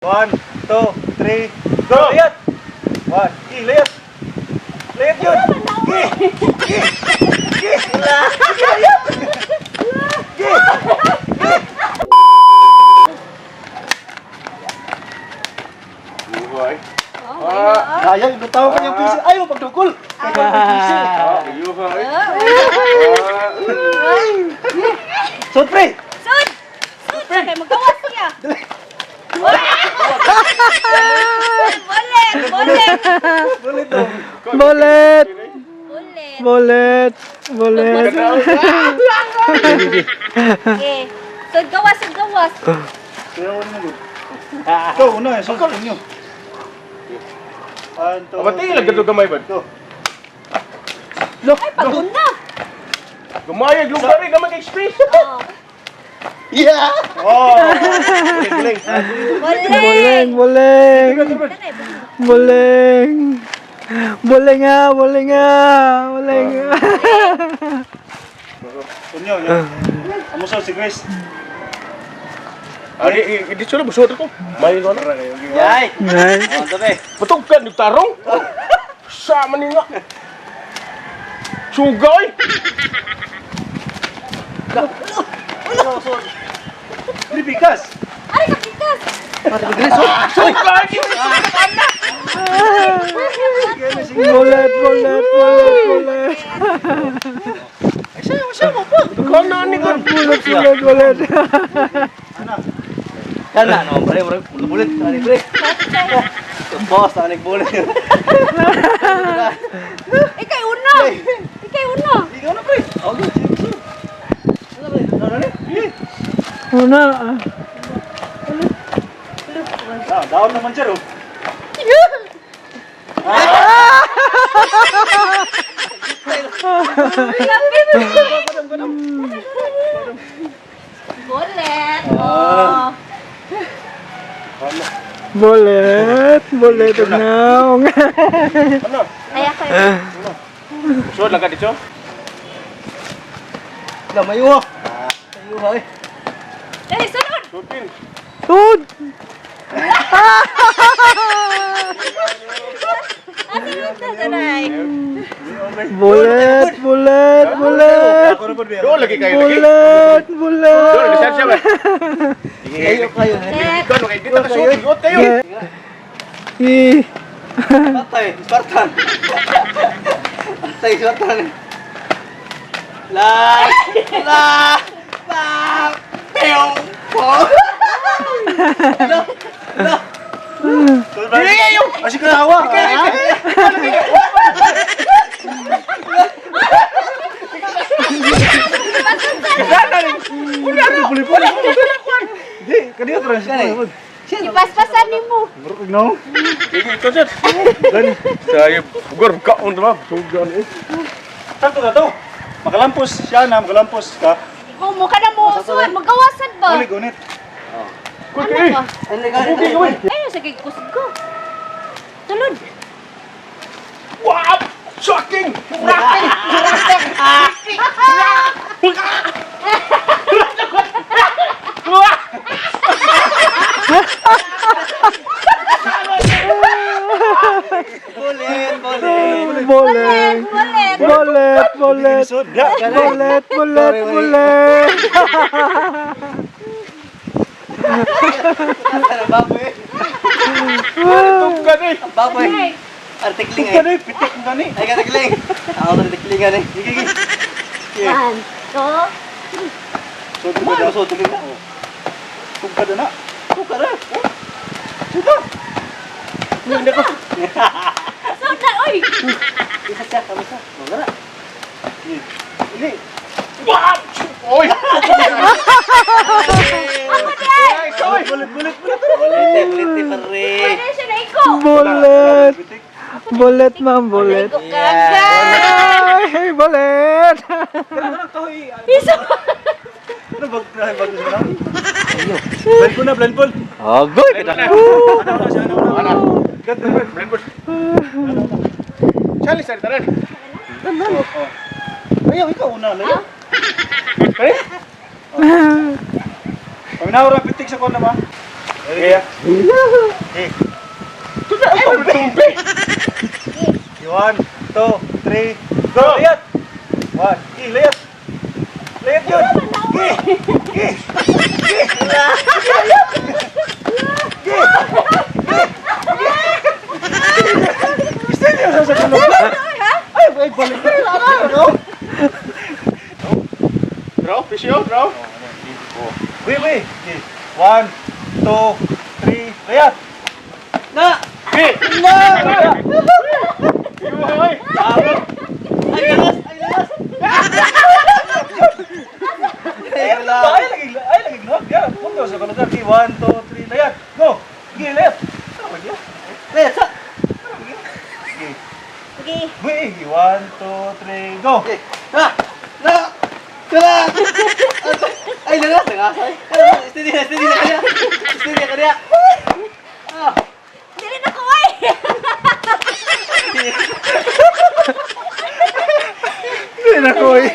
1, 2, 3, go! Lihat! 1, lihat! Lihat yun! Ayaw, ibutaw ka niyang pisil. Ayaw, pagdukol! Sud, pre! Sud! Sud! Sakay, magawas niya! Bolet! Bolet! Bulit daw. Bolet! Bolet! Bolet! Bolet! Okay. Sud, gawas! Sud, gawas! Kaya wala mo. Ikaw, una eh. Sud, inyo. Abati, lagdato gamay ba? Go. Ay, paguna! Gumayag, lugar rin, gamay ka-express. Yeah! Oh! Galing, Bolet! Boleng! Boleng! Boleng nga! Boleng nga! Boleng nga! Unyo, yan. Amusal si Chris. Hindi sila, busot ako. May ko na. Yay! Ay! Oh, tabi. Patog ka, nagtarong. Sama ni nga. Sugay! Lipikas! Ay, kapitas! Sugay! Bolet! Bolet! Bolet! Bolet! Siya mo po! Kana ni ka. Bolet! Bolet! Bolet! Kana, no, pre, bulit. Ani, pre. Boss, ani bulit. Ikay una! Ikay una! Ikaw na, pre. Okay, sige. Ano, pre? Ano, Una! Daon naman siya, Bolet! Oh! Bolet! Bolet! Naong! Ano? Ay, ako Busot lang ka dito. Mayo. Mayo, ay. Dali, sunod! Sutin. Sud! Ate, ito, sanay! Bolet! Bolet! Bolet! Ako na po, Doon lagi kayo lagi. Bolet! Doon, Bolet! lisensya siya ba? Kayo. Set! Ikaw, dito ka suot kayo. Patay, Spartan. Patay, Spartan. La! Pew! Po! La! Asik ketawa. Di, kadiyo terus. Ipaspasan ni mo! No. Ito siya. Saya bugar ka on ba? Sugan eh. Sakto na to. Makalampos siya na, makalampos ka. Kung mukha na mo, suwan, magawasan ba? Ulit. Kuy Ano eh. ba? Bugi gawin. Ayun, sa kikusid ko. Tulod! Wow! Shocking! Bolet. Bolet! Bolet! Bolet! Bolet! Bolet! Bolet! Bolet! Baboy. Tugkan eh. Baboy. Ay, Artikling eh. Pitik mo gani. Ay, artikling. Ako na artiklingan eh. Gigi. one, two, So, tuloy na. Tugka na. Tugka na. Tugka. Hindi ko. sound na, oy! Isa siya, kami siya. Wala. Ini. Wow! Oy! Bulit. Bulit, pare. Pwede siya na iko! Bolet! Bolet, ma'am, bolet. Iko kagad! Ay, bolet! Isa! Ano bag na? Blend pool. Agoy! Ano? Blendboard. Chali sa tanan. Ayaw, ikaw una. Ayaw. Eh? Pag naura pitik sa kona ba? Ready? Okay. Ay, tubig! 1, 2, 3, go! Layat! 1, layat! Layat yun! Gusto niyo sa kulog? Ay, balik na yun! Bro, fish yun, bro. Wait. 1, 2, 3, layat! Hey! Ay! Ay, lagi lohag ya. Punto sa kulog. 1, 2, 3, layat! Go! Sige, layat! Ano ba niya? Layat sa! Sige. Wait, 1, 2, 3, go! Ay, lalas, nagasay. Steady na kaya. Steady na kaya. Dili na ko ay. Hindi na ko eh.